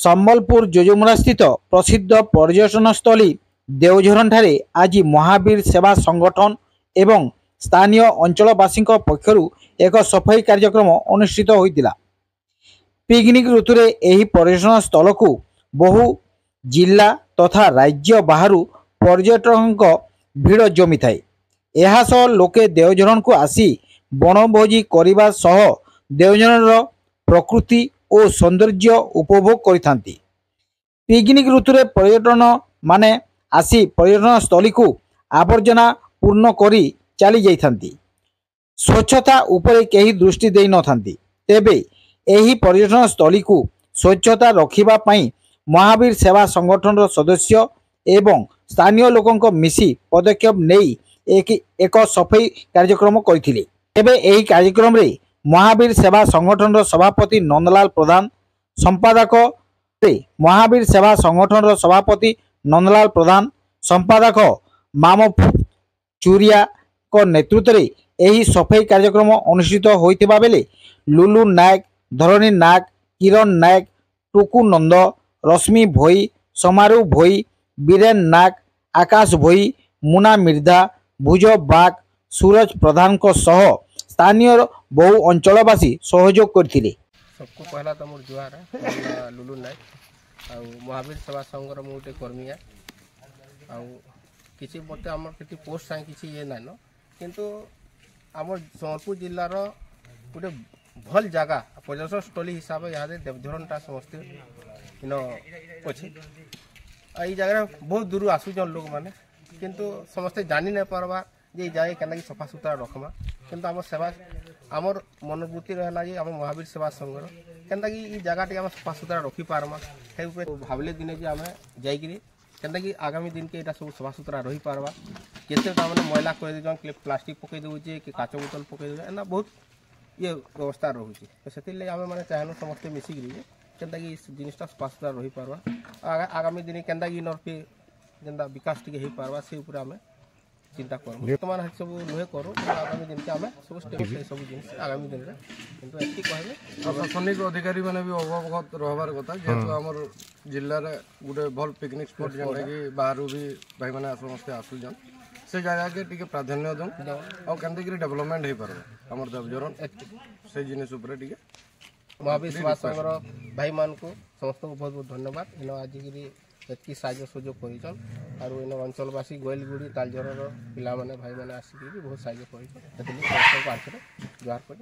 ସମ୍ବଲପୁର ଯୋଜମୁରା ସ୍ଥିତ ପ୍ରସିଦ୍ଧ ପର୍ଯ୍ୟଟନସ୍ଥଳୀ ଦେଓଝରଣଠାରେ ଆଜି ମହାବୀର ସେବା ସଂଗଠନ ଏବଂ ସ୍ଥାନୀୟ ଅଞ୍ଚଳବାସୀଙ୍କ ପକ୍ଷରୁ ଏକ ସଫେଇ କାର୍ଯ୍ୟକ୍ରମ ଅନୁଷ୍ଠିତ ହୋଇଥିଲା। ପିକନିକ୍ ଋତୁରେ ଏହି ପର୍ଯ୍ୟଟନ ସ୍ଥଳକୁ ବହୁ ଜିଲ୍ଲା ତଥା ରାଜ୍ୟ ବାହାରୁ ପର୍ଯ୍ୟଟକଙ୍କ ଭିଡ଼ ଜମିଥାଏ। ଏହାସହ ଲୋକେ ଦେଓଝରଣକୁ ଆସି ବଣଭୋଜି କରିବା ସହ ଦେଓଝରଣର ପ୍ରକୃତି ଓ ସୌନ୍ଦର୍ଯ୍ୟ ଉପଭୋଗ କରିଥାନ୍ତି। ପିକନିକ୍ ଋତୁରେ ପର୍ଯ୍ୟଟନ ମାନେ ଆସି ପର୍ଯ୍ୟଟନସ୍ଥଳୀକୁ ଆବର୍ଜନା ପୂର୍ଣ୍ଣ କରି ଚାଲି ଯାଇଥାନ୍ତି। ସ୍ୱଚ୍ଛତା ଉପରେ କେହି ଦୃଷ୍ଟି ଦେଇନଥାନ୍ତି। ତେବେ ଏହି ପର୍ଯ୍ୟଟନସ୍ଥଳୀକୁ ସ୍ୱଚ୍ଛତା ରଖିବା ପାଇଁ ମହାବୀର ସେବା ସଂଗଠନର ସଦସ୍ୟ ଏବଂ ସ୍ଥାନୀୟ ଲୋକଙ୍କ ମିଶି ପଦକ୍ଷେପ ନେଇ ଏକ ସଫେଇ କାର୍ଯ୍ୟକ୍ରମ କରିଥିଲେ। ତେବେ ଏହି କାର୍ଯ୍ୟକ୍ରମରେ ମହାବୀର ସେବା ସଂଗଠନର ସଭାପତି ନନ୍ଦଲାଲ ପ୍ରଧାନ, ସମ୍ପାଦକ ମହାବୀର ସେବା ସଂଗଠନର ସଭାପତି ନନ୍ଦଲାଲ ପ୍ରଧାନ, ସମ୍ପାଦକ ମାମ ଚୁରିଆଙ୍କ ନେତୃତ୍ୱରେ ଏହି ସଫେଇ କାର୍ଯ୍ୟକ୍ରମ ଅନୁଷ୍ଠିତ ହୋଇଥିବା ବେଳେ ଲୁଲୁ ନାୟକ, ଧରଣୀ ନାୟକ, କିରଣ ନାୟକ, ଟୁକୁ ନନ୍ଦ, ରଶ୍ମି ଭୋଇ, ସମାରୁ ଭୋଇ, ବୀରେନ ନାୟକ, ଆକାଶ ଭୋଇ, ମୁନା ମିର୍ଦ୍ଧା, ଭୁଜ ବାଗ, ସୁରଜ ପ୍ରଧାନଙ୍କ ସହ ସ୍ଥାନୀୟ ବହୁ ଅଞ୍ଚଳବାସୀ ସହଯୋଗ କରିଥିଲେ। सबको पहला तो मोर जुआर है लुलु नायक आउ महावीर सेवा संघर मु गोटे कर्मी है आउ किसी मते आम किसी पोस्ट साई किसी ये नाइन किंतु आम सम्बलपुर जिलार गोटे भल जगह पर्यटन स्थली हिसाब से यहाँ देवझरणटा समस्ते इन अच्छे ये जगह बहुत दूर आसुचन लोक मैंने किंतु समस्ते जानी नहीं पार्बा ये जाए क्या सफा सुतरा रखमा किंतु आम सेवा आमर मनोवृत्ति रहा जे आम महावीर सेवा संघर केनता कि जगह टी आम सफा सुतरा रखी पार्मा से भाविले दिने जे आम जाकि केनता कि आगामी दिन के सब सफा सुतरा रही पार्बा जिते मैंने मैला कर दे कि प्लास्टिक पकई दूचे कि काच बोतल पकई दे एना बहुत ये व्यवस्था रोचे तो से आम मैंने चाहूँ समस्ते मिसिक केनता कि जिनटा सफा सुतरा रही पार्बा आगामी दिन केनता कि इनर जेनता विकास टी हो पार्बा से आम चिंता कर बर्तमान सब नुहे करूँ आगामी दिन के आम सब स्टेप सब जिन आगामी दिन में किंतु एति कहबे प्रशासनिक अधिकारी मैंने भी अवगत रहबार कथा जेहेतु आमर जिले में गोटे भल पिकनिक स्पॉट जेनटा कि बाहर भी भाई मैंने समस्ते आसुचन से जगह के टी प्राधान्य दौन और केनता डेवलपमेंट हो पारे आमर देवझरण से जिनिस महावीर सेवा संघर भाई मान को समस्त को बहुत बहुत धन्यवाद इन आज एति साहय सुजोग कर अंचलवासी गोइलगुड़ी तालझर पिला भाई मैंने आसिक बहुत साहय कर जुआर कर।